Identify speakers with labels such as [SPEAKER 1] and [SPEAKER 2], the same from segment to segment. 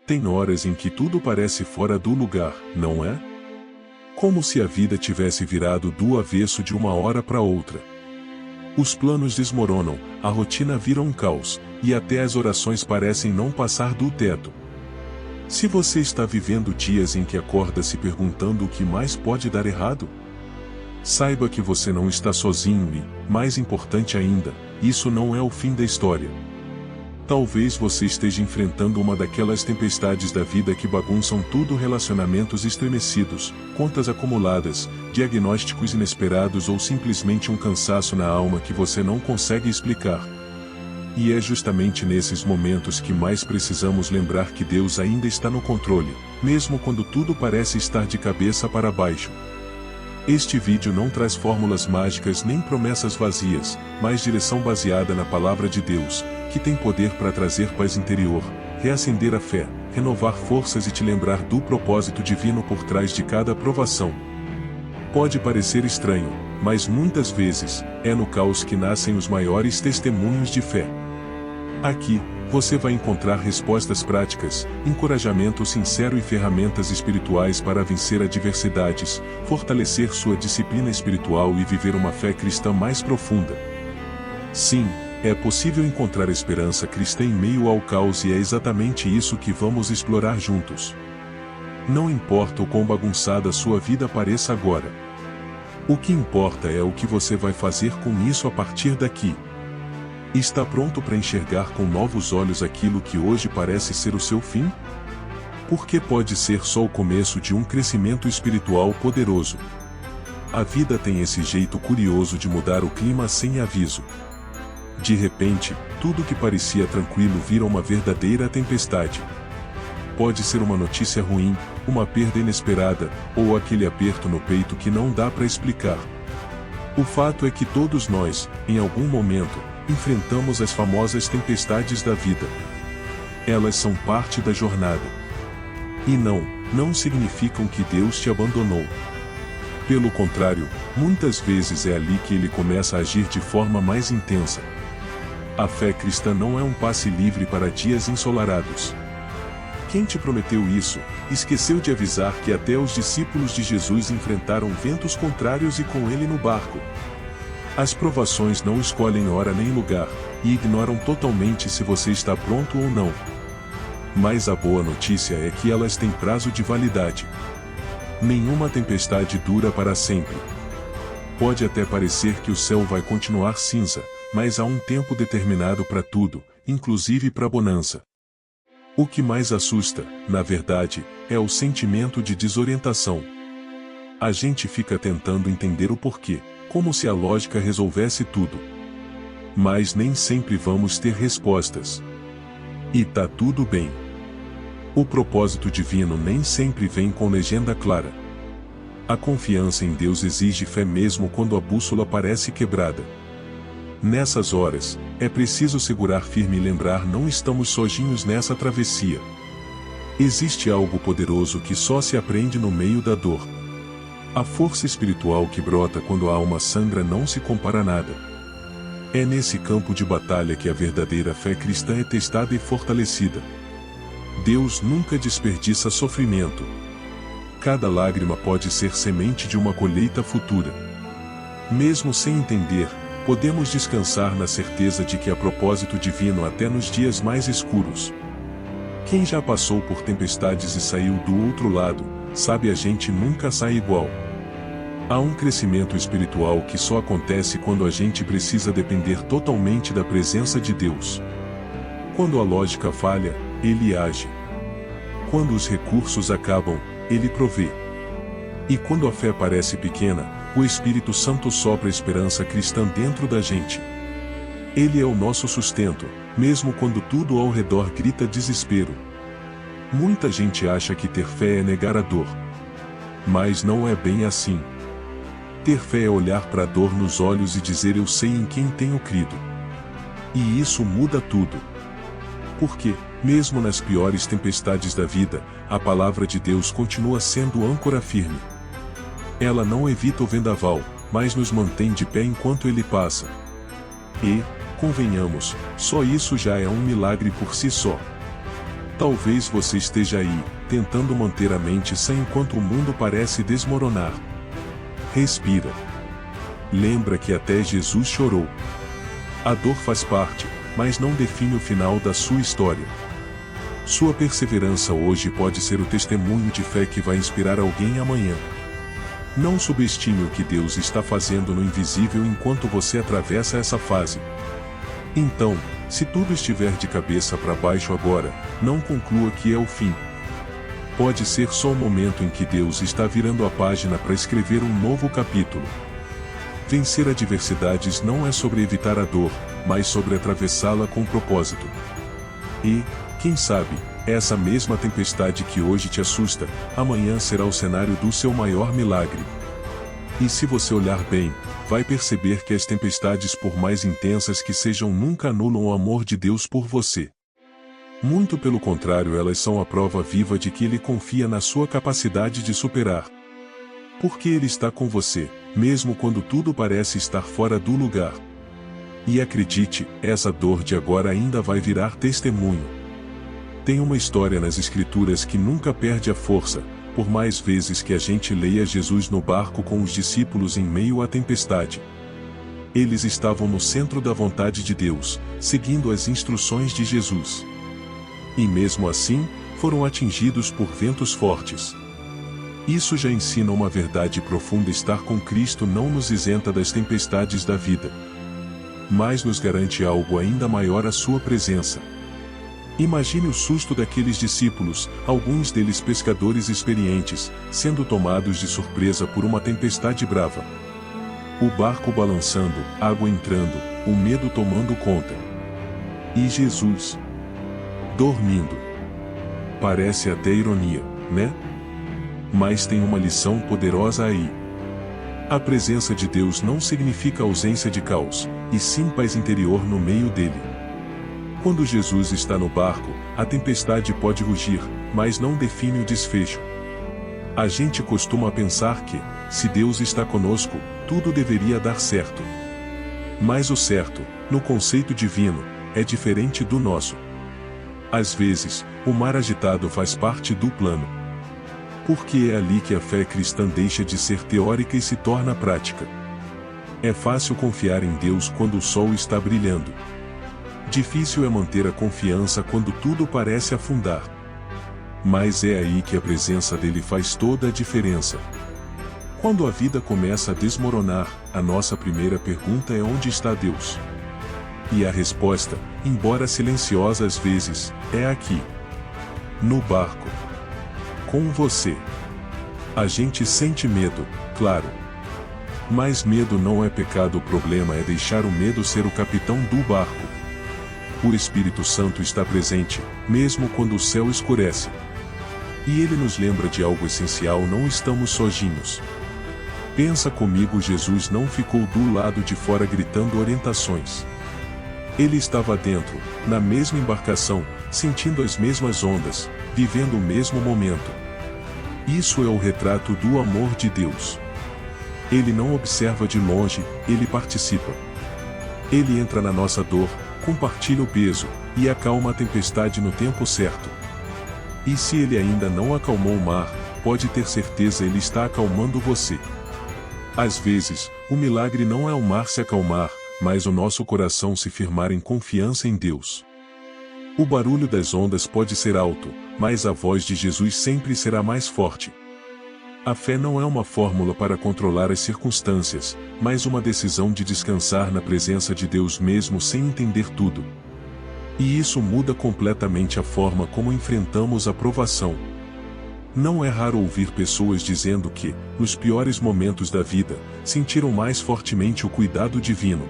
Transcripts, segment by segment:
[SPEAKER 1] Tem horas em que tudo parece fora do lugar, não é? Como se a vida tivesse virado do avesso de uma hora para outra. Os planos desmoronam, a rotina vira um caos, e até as orações parecem não passar do teto. Se você está vivendo dias em que acorda se perguntando o que mais pode dar errado, saiba que você não está sozinho e, mais importante ainda, isso não é o fim da história. Talvez você esteja enfrentando uma daquelas tempestades da vida que bagunçam tudo: relacionamentos estremecidos, contas acumuladas, diagnósticos inesperados ou simplesmente um cansaço na alma que você não consegue explicar. E é justamente nesses momentos que mais precisamos lembrar que Deus ainda está no controle, mesmo quando tudo parece estar de cabeça para baixo. Este vídeo não traz fórmulas mágicas nem promessas vazias, mas direção baseada na palavra de Deus, que tem poder para trazer paz interior, reacender a fé, renovar forças e te lembrar do propósito divino por trás de cada provação. Pode parecer estranho, mas muitas vezes, é no caos que nascem os maiores testemunhos de fé. Aqui, você vai encontrar respostas práticas, encorajamento sincero e ferramentas espirituais para vencer adversidades, fortalecer sua disciplina espiritual e viver uma fé cristã mais profunda. Sim, é possível encontrar esperança cristã em meio ao caos e é exatamente isso que vamos explorar juntos. Não importa o quão bagunçada sua vida pareça agora. O que importa é o que você vai fazer com isso a partir daqui. Está pronto para enxergar com novos olhos aquilo que hoje parece ser o seu fim? Porque pode ser só o começo de um crescimento espiritual poderoso. A vida tem esse jeito curioso de mudar o clima sem aviso. De repente, tudo que parecia tranquilo vira uma verdadeira tempestade. Pode ser uma notícia ruim, uma perda inesperada, ou aquele aperto no peito que não dá para explicar. O fato é que todos nós, em algum momento, enfrentamos as famosas tempestades da vida. Elas são parte da jornada. E não significam que Deus te abandonou. Pelo contrário, muitas vezes é ali que Ele começa a agir de forma mais intensa. A fé cristã não é um passe livre para dias ensolarados. Quem te prometeu isso, esqueceu de avisar que até os discípulos de Jesus enfrentaram ventos contrários e com Ele no barco. As provações não escolhem hora nem lugar, e ignoram totalmente se você está pronto ou não. Mas a boa notícia é que elas têm prazo de validade. Nenhuma tempestade dura para sempre. Pode até parecer que o céu vai continuar cinza, mas há um tempo determinado para tudo, inclusive para a bonança. O que mais assusta, na verdade, é o sentimento de desorientação. A gente fica tentando entender o porquê, como se a lógica resolvesse tudo. Mas nem sempre vamos ter respostas. E tá tudo bem. O propósito divino nem sempre vem com legenda clara. A confiança em Deus exige fé mesmo quando a bússola parece quebrada. Nessas horas, é preciso segurar firme e lembrar: não estamos sozinhos nessa travessia. Existe algo poderoso que só se aprende no meio da dor. A força espiritual que brota quando a alma sangra não se compara a nada. É nesse campo de batalha que a verdadeira fé cristã é testada e fortalecida. Deus nunca desperdiça sofrimento. Cada lágrima pode ser semente de uma colheita futura. Mesmo sem entender, podemos descansar na certeza de que há propósito divino até nos dias mais escuros. Quem já passou por tempestades e saiu do outro lado, sabe, a gente nunca sai igual. Há um crescimento espiritual que só acontece quando a gente precisa depender totalmente da presença de Deus. Quando a lógica falha, Ele age. Quando os recursos acabam, Ele provê. E quando a fé parece pequena, o Espírito Santo sopra a esperança cristã dentro da gente. Ele é o nosso sustento, mesmo quando tudo ao redor grita desespero. Muita gente acha que ter fé é negar a dor. Mas não é bem assim. Ter fé é olhar para a dor nos olhos e dizer: eu sei em quem tenho crido. E isso muda tudo. Porque, mesmo nas piores tempestades da vida, a palavra de Deus continua sendo âncora firme. Ela não evita o vendaval, mas nos mantém de pé enquanto ele passa. E, convenhamos, só isso já é um milagre por si só. Talvez você esteja aí, tentando manter a mente sã enquanto o mundo parece desmoronar. Respira. Lembra que até Jesus chorou. A dor faz parte, mas não define o final da sua história. Sua perseverança hoje pode ser o testemunho de fé que vai inspirar alguém amanhã. Não subestime o que Deus está fazendo no invisível enquanto você atravessa essa fase. Então, se tudo estiver de cabeça para baixo agora, não conclua que é o fim. Pode ser só o momento em que Deus está virando a página para escrever um novo capítulo. Vencer adversidades não é sobre evitar a dor, mas sobre atravessá-la com propósito. E, quem sabe, essa mesma tempestade que hoje te assusta, amanhã será o cenário do seu maior milagre. E se você olhar bem, vai perceber que as tempestades, por mais intensas que sejam, nunca anulam o amor de Deus por você. Muito pelo contrário, elas são a prova viva de que Ele confia na sua capacidade de superar. Porque Ele está com você, mesmo quando tudo parece estar fora do lugar. E acredite, essa dor de agora ainda vai virar testemunho. Tem uma história nas Escrituras que nunca perde a força, por mais vezes que a gente leia Jesus no barco com os discípulos em meio à tempestade. Eles estavam no centro da vontade de Deus, seguindo as instruções de Jesus. E mesmo assim, foram atingidos por ventos fortes. Isso já ensina uma verdade profunda: estar com Cristo não nos isenta das tempestades da vida, mas nos garante algo ainda maior: a sua presença. Imagine o susto daqueles discípulos, alguns deles pescadores experientes, sendo tomados de surpresa por uma tempestade brava. O barco balançando, água entrando, o medo tomando conta. E Jesus dormindo. Parece até ironia, né? Mas tem uma lição poderosa aí. A presença de Deus não significa ausência de caos, e sim paz interior no meio dele. Quando Jesus está no barco, a tempestade pode rugir, mas não define o desfecho. A gente costuma pensar que, se Deus está conosco, tudo deveria dar certo. Mas o certo, no conceito divino, é diferente do nosso. Às vezes, o mar agitado faz parte do plano. Porque é ali que a fé cristã deixa de ser teórica e se torna prática. É fácil confiar em Deus quando o sol está brilhando. Difícil é manter a confiança quando tudo parece afundar. Mas é aí que a presença dele faz toda a diferença. Quando a vida começa a desmoronar, a nossa primeira pergunta é: onde está Deus? E a resposta, embora silenciosa às vezes, é aqui. No barco. Com você. A gente sente medo, claro. Mas medo não é pecado, o problema é deixar o medo ser o capitão do barco. O Espírito Santo está presente, mesmo quando o céu escurece. E ele nos lembra de algo essencial: não estamos sozinhos. Pensa comigo, Jesus não ficou do lado de fora gritando orientações. Ele estava dentro, na mesma embarcação, sentindo as mesmas ondas, vivendo o mesmo momento. Isso é o retrato do amor de Deus. Ele não observa de longe, ele participa. Ele entra na nossa dor, compartilha o peso, e acalma a tempestade no tempo certo. E se ele ainda não acalmou o mar, pode ter certeza, ele está acalmando você. Às vezes, o milagre não é o mar se acalmar, mas o nosso coração se firmar em confiança em Deus. O barulho das ondas pode ser alto, mas a voz de Jesus sempre será mais forte. A fé não é uma fórmula para controlar as circunstâncias, mas uma decisão de descansar na presença de Deus mesmo sem entender tudo. E isso muda completamente a forma como enfrentamos a provação. Não é raro ouvir pessoas dizendo que, nos piores momentos da vida, sentiram mais fortemente o cuidado divino.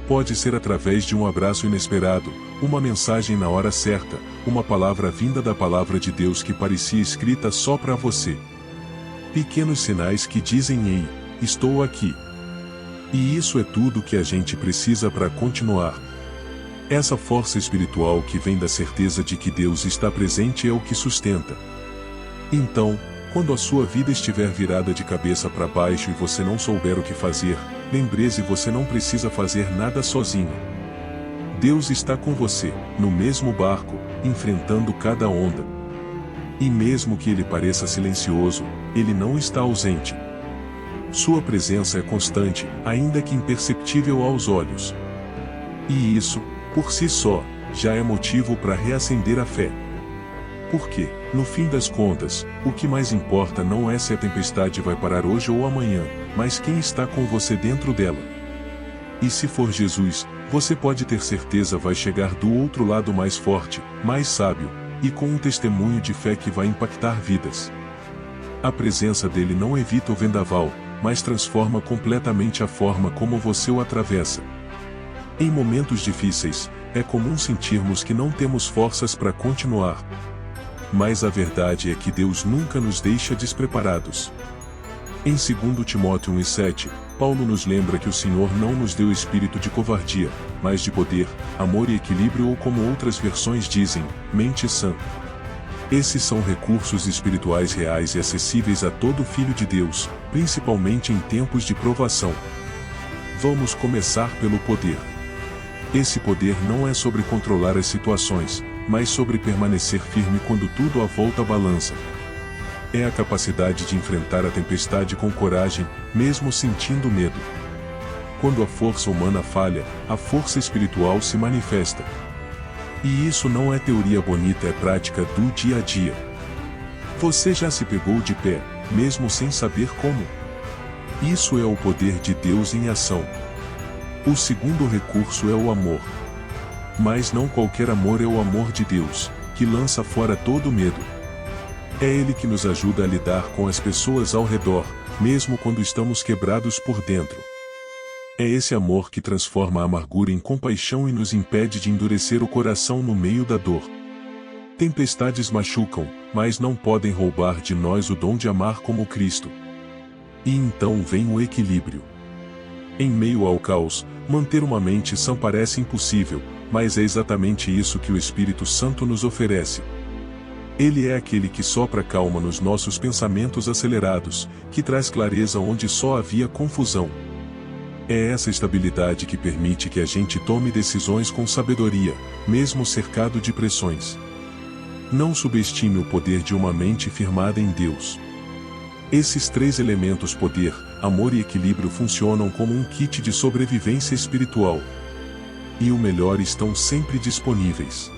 [SPEAKER 1] Pode ser através de um abraço inesperado, uma mensagem na hora certa, uma palavra vinda da palavra de Deus que parecia escrita só para você. Pequenos sinais que dizem: ei, estou aqui. E isso é tudo que a gente precisa para continuar. Essa força espiritual que vem da certeza de que Deus está presente é o que sustenta. Então, quando a sua vida estiver virada de cabeça para baixo e você não souber o que fazer, lembre-se: você não precisa fazer nada sozinho. Deus está com você, no mesmo barco, enfrentando cada onda. E mesmo que ele pareça silencioso, ele não está ausente. Sua presença é constante, ainda que imperceptível aos olhos. E isso, por si só, já é motivo para reacender a fé. Porque, no fim das contas, o que mais importa não é se a tempestade vai parar hoje ou amanhã, mas quem está com você dentro dela. E se for Jesus, você pode ter certeza vai chegar do outro lado mais forte, mais sábio, e com um testemunho de fé que vai impactar vidas. A presença dele não evita o vendaval, mas transforma completamente a forma como você o atravessa. Em momentos difíceis, é comum sentirmos que não temos forças para continuar. Mas a verdade é que Deus nunca nos deixa despreparados. Em 2 Timóteo 1:7, Paulo nos lembra que o Senhor não nos deu espírito de covardia, mas de poder, amor e equilíbrio, ou como outras versões dizem, mente sã. Esses são recursos espirituais reais e acessíveis a todo filho de Deus, principalmente em tempos de provação. Vamos começar pelo poder. Esse poder não é sobre controlar as situações, mas sobre permanecer firme quando tudo à volta balança. É a capacidade de enfrentar a tempestade com coragem, mesmo sentindo medo. Quando a força humana falha, a força espiritual se manifesta. E isso não é teoria bonita, é prática do dia a dia. Você já se pegou de pé, mesmo sem saber como? Isso é o poder de Deus em ação. O segundo recurso é o amor. Mas não qualquer amor, é o amor de Deus, que lança fora todo medo. É Ele que nos ajuda a lidar com as pessoas ao redor, mesmo quando estamos quebrados por dentro. É esse amor que transforma a amargura em compaixão e nos impede de endurecer o coração no meio da dor. Tempestades machucam, mas não podem roubar de nós o dom de amar como Cristo. E então vem o equilíbrio. Em meio ao caos, manter uma mente sã parece impossível, mas é exatamente isso que o Espírito Santo nos oferece. Ele é aquele que sopra calma nos nossos pensamentos acelerados, que traz clareza onde só havia confusão. É essa estabilidade que permite que a gente tome decisões com sabedoria, mesmo cercado de pressões. Não subestime o poder de uma mente firmada em Deus. Esses três elementos, poder, amor e equilíbrio, funcionam como um kit de sobrevivência espiritual. E o melhor, estão sempre disponíveis.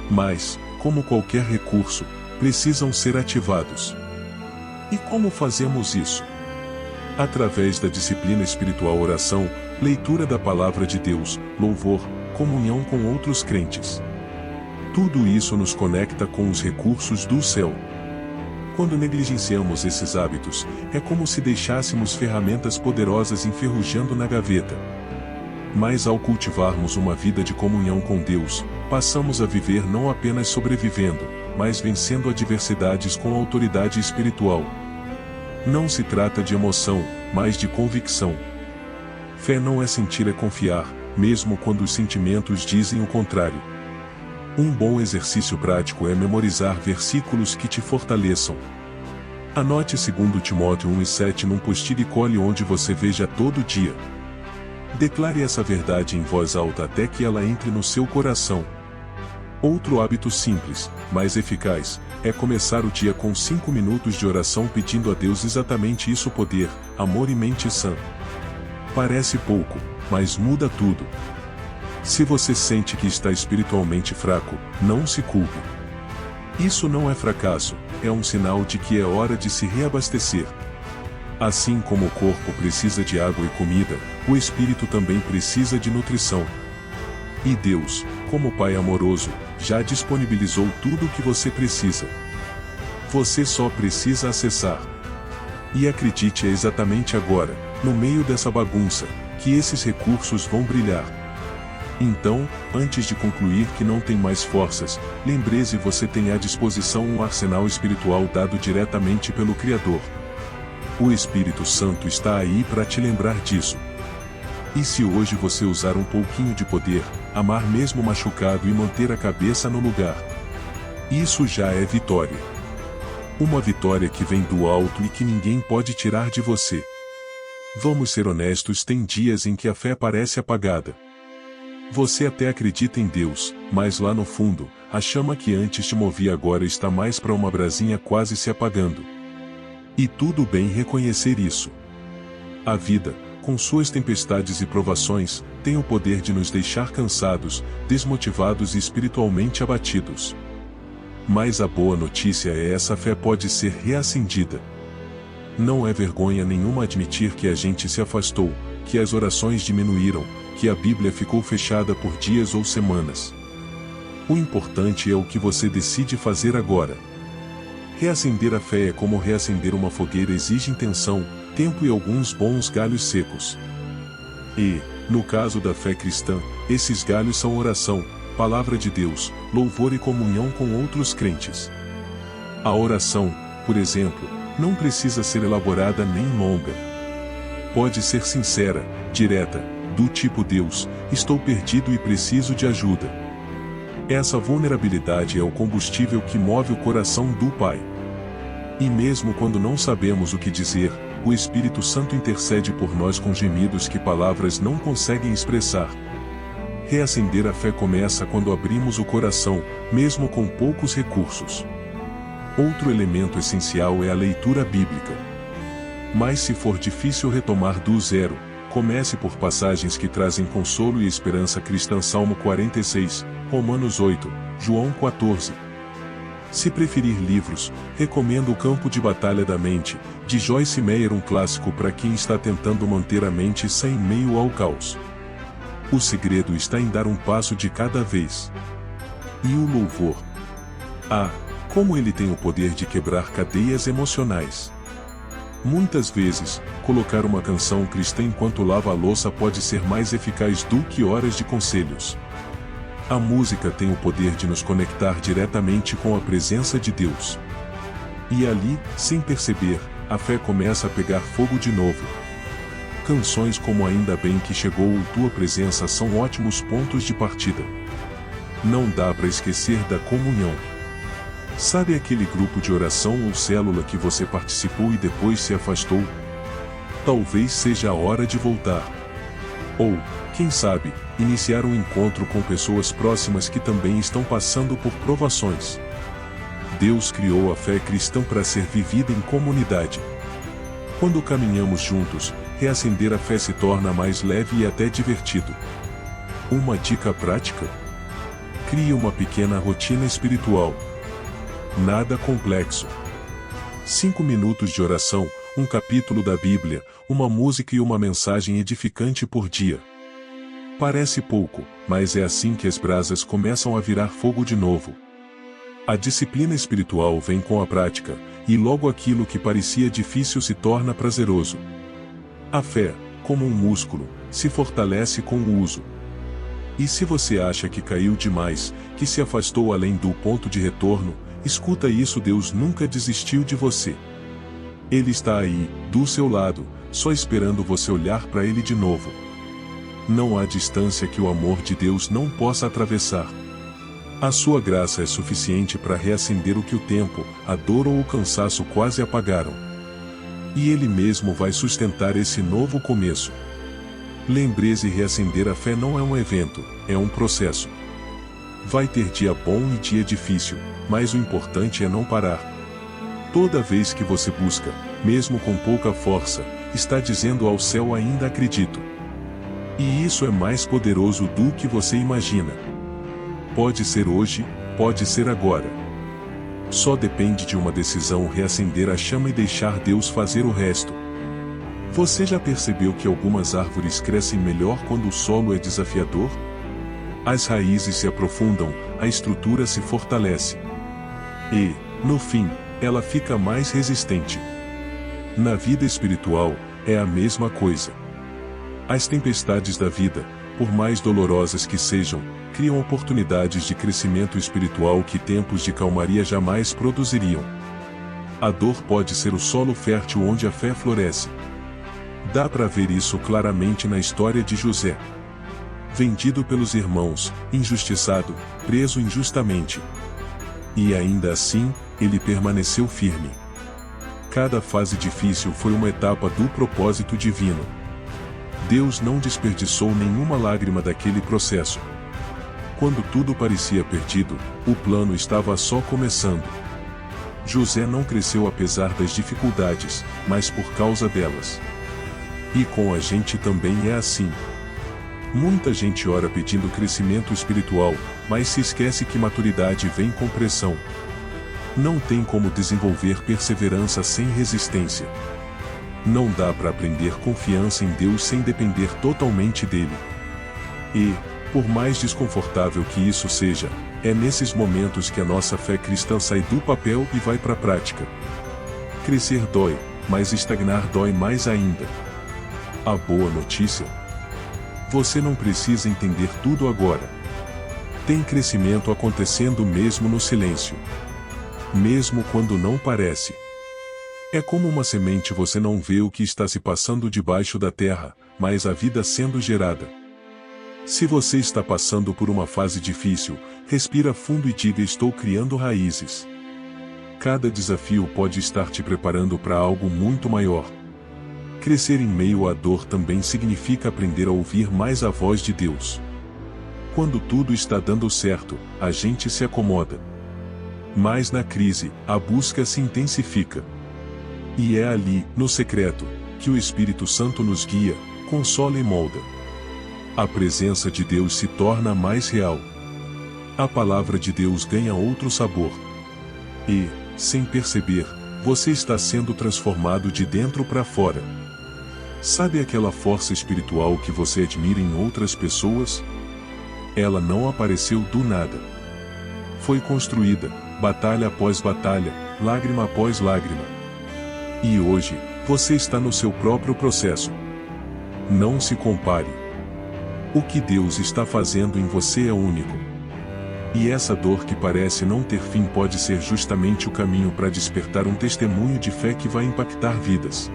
[SPEAKER 1] Mas, como qualquer recurso, precisam ser ativados. E como fazemos isso? Através da disciplina espiritual, oração, leitura da palavra de Deus, louvor, comunhão com outros crentes. Tudo isso nos conecta com os recursos do céu. Quando negligenciamos esses hábitos, é como se deixássemos ferramentas poderosas enferrujando na gaveta. Mas ao cultivarmos uma vida de comunhão com Deus, passamos a viver não apenas sobrevivendo, mas vencendo adversidades com autoridade espiritual. Não se trata de emoção, mas de convicção. Fé não é sentir, é confiar, mesmo quando os sentimentos dizem o contrário. Um bom exercício prático é memorizar versículos que te fortaleçam. Anote 2 Timóteo 1:7 num post-it e cole onde você veja todo dia. Declare essa verdade em voz alta até que ela entre no seu coração. Outro hábito simples, mas eficaz, é começar o dia com 5 minutos de oração pedindo a Deus exatamente isso: poder, amor e mente sã. Parece pouco, mas muda tudo. Se você sente que está espiritualmente fraco, não se culpe. Isso não é fracasso, é um sinal de que é hora de se reabastecer. Assim como o corpo precisa de água e comida, o espírito também precisa de nutrição. E Deus, como Pai amoroso, já disponibilizou tudo o que você precisa. Você só precisa acessar. E acredite, é exatamente agora, no meio dessa bagunça, que esses recursos vão brilhar. Então, antes de concluir que não tem mais forças, lembre-se: você tem à disposição um arsenal espiritual dado diretamente pelo Criador. O Espírito Santo está aí para te lembrar disso. E se hoje você usar um pouquinho de poder, amar mesmo machucado e manter a cabeça no lugar, isso já é vitória. Uma vitória que vem do alto e que ninguém pode tirar de você. Vamos ser honestos, tem dias em que a fé parece apagada. Você até acredita em Deus, mas lá no fundo, a chama que antes te movia agora está mais para uma brasinha quase se apagando. E tudo bem reconhecer isso. A vida, com suas tempestades e provações, tem o poder de nos deixar cansados, desmotivados e espiritualmente abatidos. Mas a boa notícia é essa fé pode ser reacendida. Não é vergonha nenhuma admitir que a gente se afastou, que as orações diminuíram, que a Bíblia ficou fechada por dias ou semanas. O importante é o que você decide fazer agora. Reacender a fé é como reacender uma fogueira, exige intenção, tempo e alguns bons galhos secos. E, no caso da fé cristã, esses galhos são oração, palavra de Deus, louvor e comunhão com outros crentes. A oração, por exemplo, não precisa ser elaborada nem longa. Pode ser sincera, direta, do tipo: Deus, estou perdido e preciso de ajuda. Essa vulnerabilidade é o combustível que move o coração do Pai. E mesmo quando não sabemos o que dizer, o Espírito Santo intercede por nós com gemidos que palavras não conseguem expressar. Reacender a fé começa quando abrimos o coração, mesmo com poucos recursos. Outro elemento essencial é a leitura bíblica. Mas se for difícil retomar do zero, comece por passagens que trazem consolo e esperança cristã. Salmo 46, Romanos 8, João 14. Se preferir livros, recomendo O Campo de Batalha da Mente, de Joyce Meyer, um clássico para quem está tentando manter a mente sã em meio ao caos. O segredo está em dar um passo de cada vez. E o louvor? Ah, como ele tem o poder de quebrar cadeias emocionais. Muitas vezes, colocar uma canção cristã enquanto lava a louça pode ser mais eficaz do que horas de conselhos. A música tem o poder de nos conectar diretamente com a presença de Deus. E ali, sem perceber, a fé começa a pegar fogo de novo. Canções como Ainda Bem Que Chegou ou Tua Presença são ótimos pontos de partida. Não dá para esquecer da comunhão. Sabe aquele grupo de oração ou célula que você participou e depois se afastou? Talvez seja a hora de voltar. Ou, quem sabe, iniciar um encontro com pessoas próximas que também estão passando por provações. Deus criou a fé cristã para ser vivida em comunidade. Quando caminhamos juntos, reacender a fé se torna mais leve e até divertido. Uma dica prática? Crie uma pequena rotina espiritual. Nada complexo. 5 minutos de oração, um capítulo da Bíblia, uma música e uma mensagem edificante por dia. Parece pouco, mas é assim que as brasas começam a virar fogo de novo. A disciplina espiritual vem com a prática, e logo aquilo que parecia difícil se torna prazeroso. A fé, como um músculo, se fortalece com o uso. E se você acha que caiu demais, que se afastou além do ponto de retorno, escuta isso: Deus nunca desistiu de você. Ele está aí, do seu lado, só esperando você olhar para ele de novo. Não há distância que o amor de Deus não possa atravessar. A sua graça é suficiente para reacender o que o tempo, a dor ou o cansaço quase apagaram. E Ele mesmo vai sustentar esse novo começo. Lembre-se: reacender a fé não é um evento, é um processo. Vai ter dia bom e dia difícil, mas o importante é não parar. Toda vez que você busca, mesmo com pouca força, está dizendo ao céu: ainda acredito. E isso é mais poderoso do que você imagina. Pode ser hoje, pode ser agora. Só depende de uma decisão: reacender a chama e deixar Deus fazer o resto. Você já percebeu que algumas árvores crescem melhor quando o solo é desafiador? As raízes se aprofundam, a estrutura se fortalece. E, no fim, ela fica mais resistente. Na vida espiritual, é a mesma coisa. As tempestades da vida, por mais dolorosas que sejam, criam oportunidades de crescimento espiritual que tempos de calmaria jamais produziriam. A dor pode ser o solo fértil onde a fé floresce. Dá para ver isso claramente na história de José. Vendido pelos irmãos, injustiçado, preso injustamente. E ainda assim, ele permaneceu firme. Cada fase difícil foi uma etapa do propósito divino. Deus não desperdiçou nenhuma lágrima daquele processo. Quando tudo parecia perdido, o plano estava só começando. José não cresceu apesar das dificuldades, mas por causa delas. E com a gente também é assim. Muita gente ora pedindo crescimento espiritual, mas se esquece que maturidade vem com pressão. Não tem como desenvolver perseverança sem resistência. Não dá para aprender confiança em Deus sem depender totalmente dele. E, por mais desconfortável que isso seja, é nesses momentos que a nossa fé cristã sai do papel e vai para a prática. Crescer dói, mas estagnar dói mais ainda. A boa notícia: você não precisa entender tudo agora. Tem crescimento acontecendo mesmo no silêncio. Mesmo quando não parece. É como uma semente, você não vê o que está se passando debaixo da terra, mas a vida sendo gerada. Se você está passando por uma fase difícil, respira fundo e diga: estou criando raízes. Cada desafio pode estar te preparando para algo muito maior. Crescer em meio à dor também significa aprender a ouvir mais a voz de Deus. Quando tudo está dando certo, a gente se acomoda. Mas na crise, a busca se intensifica. E é ali, no secreto, que o Espírito Santo nos guia, consola e molda. A presença de Deus se torna mais real. A palavra de Deus ganha outro sabor. E, sem perceber, você está sendo transformado de dentro para fora. Sabe aquela força espiritual que você admira em outras pessoas? Ela não apareceu do nada. Foi construída, batalha após batalha, lágrima após lágrima. E hoje, você está no seu próprio processo. Não se compare. O que Deus está fazendo em você é único. E essa dor que parece não ter fim pode ser justamente o caminho para despertar um testemunho de fé que vai impactar vidas.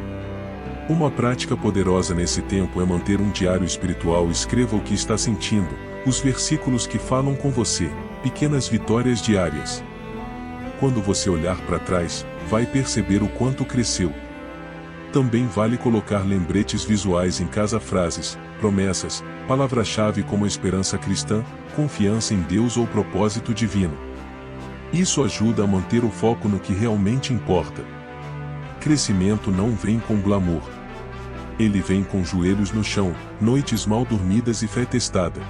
[SPEAKER 1] Uma prática poderosa nesse tempo é manter um diário espiritual. Escreva o que está sentindo, os versículos que falam com você, pequenas vitórias diárias. Quando você olhar para trás, vai perceber o quanto cresceu. Também vale colocar lembretes visuais em casa, frases, promessas, palavra-chave como esperança cristã, confiança em Deus ou propósito divino. Isso ajuda a manter o foco no que realmente importa. Crescimento não vem com glamour. Ele vem com joelhos no chão, noites mal dormidas e fé testada.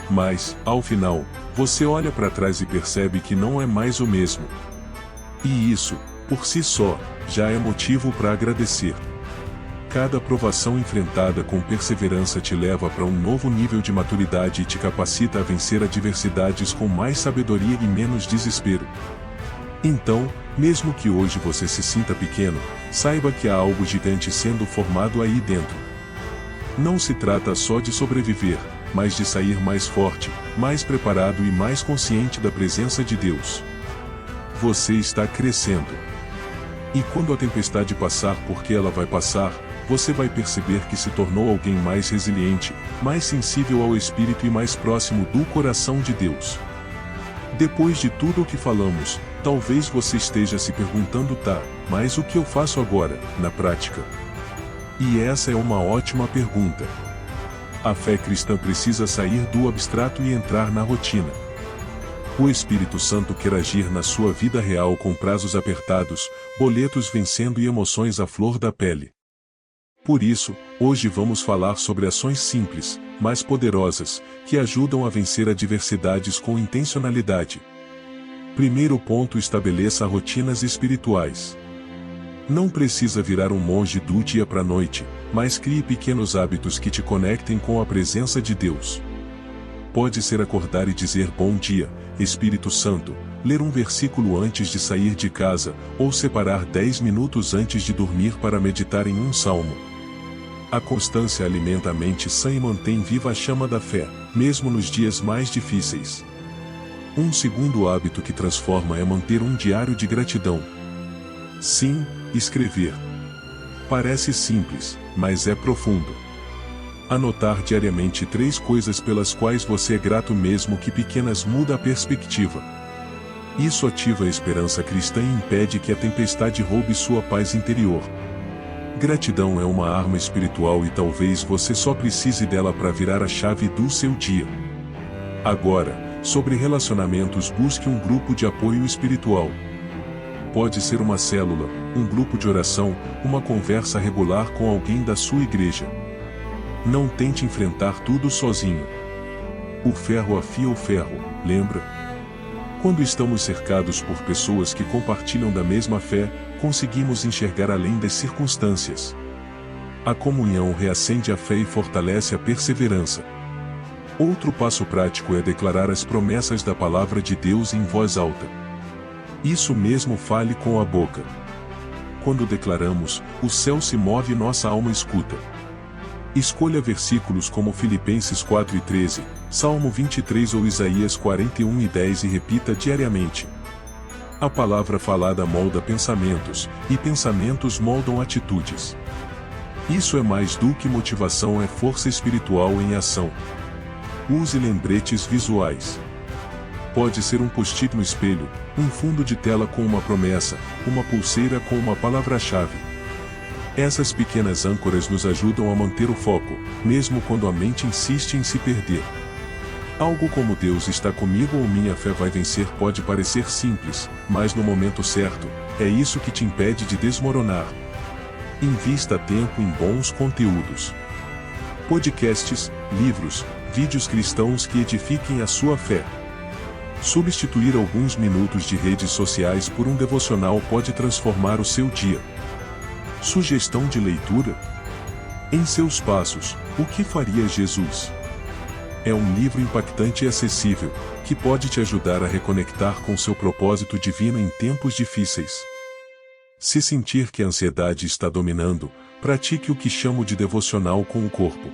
[SPEAKER 1] Mas, ao final, você olha para trás e percebe que não é mais o mesmo. E isso, por si só, já é motivo para agradecer. Cada provação enfrentada com perseverança te leva para um novo nível de maturidade e te capacita a vencer adversidades com mais sabedoria e menos desespero. Então, mesmo que hoje você se sinta pequeno, saiba que há algo gigante sendo formado aí dentro. Não se trata só de sobreviver, mas de sair mais forte, mais preparado e mais consciente da presença de Deus. Você está crescendo. E quando a tempestade passar, porque ela vai passar, você vai perceber que se tornou alguém mais resiliente, mais sensível ao Espírito e mais próximo do coração de Deus. Depois de tudo o que falamos, talvez você esteja se perguntando: tá, mas o que eu faço agora, na prática? E essa é uma ótima pergunta. A fé cristã precisa sair do abstrato e entrar na rotina. O Espírito Santo quer agir na sua vida real com prazos apertados, boletos vencendo e emoções à flor da pele. Por isso, hoje vamos falar sobre ações simples, mas poderosas, que ajudam a vencer adversidades com intencionalidade. Primeiro ponto: estabeleça rotinas espirituais. Não precisa virar um monge do dia para a noite, mas crie pequenos hábitos que te conectem com a presença de Deus. Pode ser acordar e dizer bom dia, Espírito Santo, ler um versículo antes de sair de casa, ou separar 10 minutos antes de dormir para meditar em um salmo. A constância alimenta a mente sã e mantém viva a chama da fé, mesmo nos dias mais difíceis. Um segundo hábito que transforma é manter um diário de gratidão. Sim, escrever. Parece simples, mas é profundo. Anotar diariamente 3 coisas pelas quais você é grato, mesmo que pequenas, muda a perspectiva. Isso ativa a esperança cristã e impede que a tempestade roube sua paz interior. Gratidão é uma arma espiritual e talvez você só precise dela para virar a chave do seu dia. Agora, sobre relacionamentos, busque um grupo de apoio espiritual. Pode ser uma célula, um grupo de oração, uma conversa regular com alguém da sua igreja. Não tente enfrentar tudo sozinho. O ferro afia o ferro, lembra? Quando estamos cercados por pessoas que compartilham da mesma fé, conseguimos enxergar além das circunstâncias. A comunhão reacende a fé e fortalece a perseverança. Outro passo prático é declarar as promessas da palavra de Deus em voz alta. Isso mesmo, fale com a boca. Quando declaramos, o céu se move e nossa alma escuta. Escolha versículos como Filipenses 4:13, Salmo 23 ou Isaías 41:10 e repita diariamente. A palavra falada molda pensamentos, e pensamentos moldam atitudes. Isso é mais do que motivação, é força espiritual em ação. Use lembretes visuais. Pode ser um post-it no espelho, um fundo de tela com uma promessa, uma pulseira com uma palavra-chave. Essas pequenas âncoras nos ajudam a manter o foco, mesmo quando a mente insiste em se perder. Algo como Deus está comigo ou minha fé vai vencer pode parecer simples, mas no momento certo, é isso que te impede de desmoronar. Invista tempo em bons conteúdos. Podcasts, livros, vídeos cristãos que edifiquem a sua fé. Substituir alguns minutos de redes sociais por um devocional pode transformar o seu dia. Sugestão de leitura? Em seus passos, o que faria Jesus? É um livro impactante e acessível, que pode te ajudar a reconectar com seu propósito divino em tempos difíceis. Se sentir que a ansiedade está dominando, pratique o que chamo de devocional com o corpo.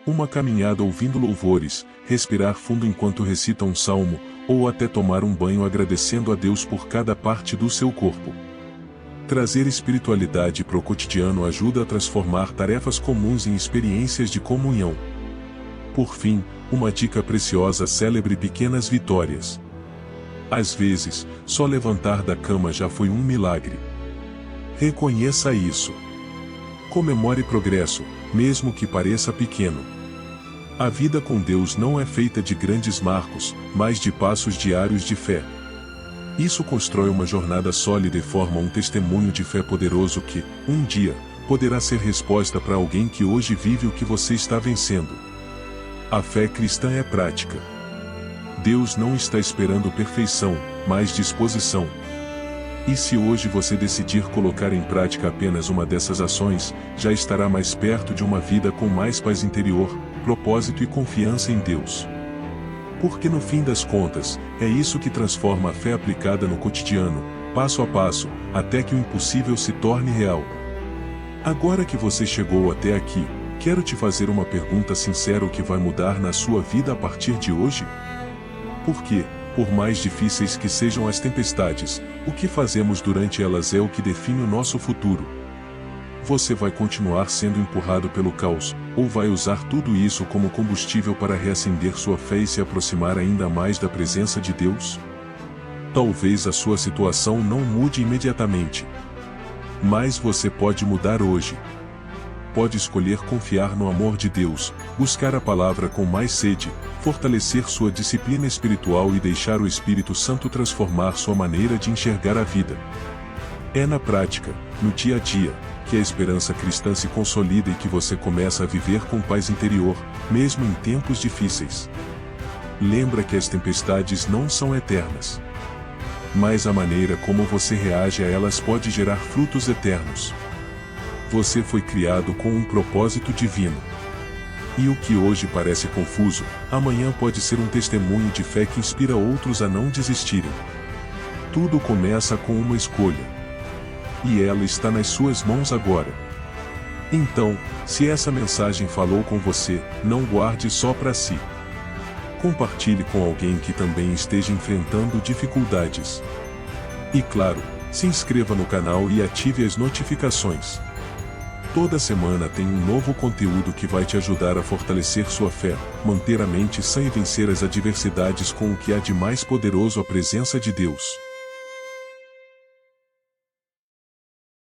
[SPEAKER 1] Uma caminhada ouvindo louvores, respirar fundo enquanto recita um salmo, ou até tomar um banho agradecendo a Deus por cada parte do seu corpo. Trazer espiritualidade para o cotidiano ajuda a transformar tarefas comuns em experiências de comunhão. Por fim, uma dica preciosa: celebre pequenas vitórias. Às vezes, só levantar da cama já foi um milagre. Reconheça isso. Comemore progresso, mesmo que pareça pequeno. A vida com Deus não é feita de grandes marcos, mas de passos diários de fé. Isso constrói uma jornada sólida e forma um testemunho de fé poderoso que, um dia, poderá ser resposta para alguém que hoje vive o que você está vencendo. A fé cristã é prática. Deus não está esperando perfeição, mas disposição. E se hoje você decidir colocar em prática apenas uma dessas ações, já estará mais perto de uma vida com mais paz interior, propósito e confiança em Deus. Porque no fim das contas, é isso que transforma a fé aplicada no cotidiano, passo a passo, até que o impossível se torne real. Agora que você chegou até aqui, quero te fazer uma pergunta sincera: o que vai mudar na sua vida a partir de hoje? Porque, por mais difíceis que sejam as tempestades, o que fazemos durante elas é o que define o nosso futuro. Você vai continuar sendo empurrado pelo caos, ou vai usar tudo isso como combustível para reacender sua fé e se aproximar ainda mais da presença de Deus? Talvez a sua situação não mude imediatamente. Mas você pode mudar hoje. Pode escolher confiar no amor de Deus, buscar a palavra com mais sede, fortalecer sua disciplina espiritual e deixar o Espírito Santo transformar sua maneira de enxergar a vida. É na prática, no dia a dia, que a esperança cristã se consolida e que você começa a viver com paz interior, mesmo em tempos difíceis. Lembra que as tempestades não são eternas. Mas a maneira como você reage a elas pode gerar frutos eternos. Você foi criado com um propósito divino. E o que hoje parece confuso, amanhã pode ser um testemunho de fé que inspira outros a não desistirem. Tudo começa com uma escolha. E ela está nas suas mãos agora. Então, se essa mensagem falou com você, não guarde só para si. Compartilhe com alguém que também esteja enfrentando dificuldades. E claro, se inscreva no canal e ative as notificações. Toda semana tem um novo conteúdo que vai te ajudar a fortalecer sua fé, manter a mente sã e vencer as adversidades com o que há de mais poderoso: a presença de Deus.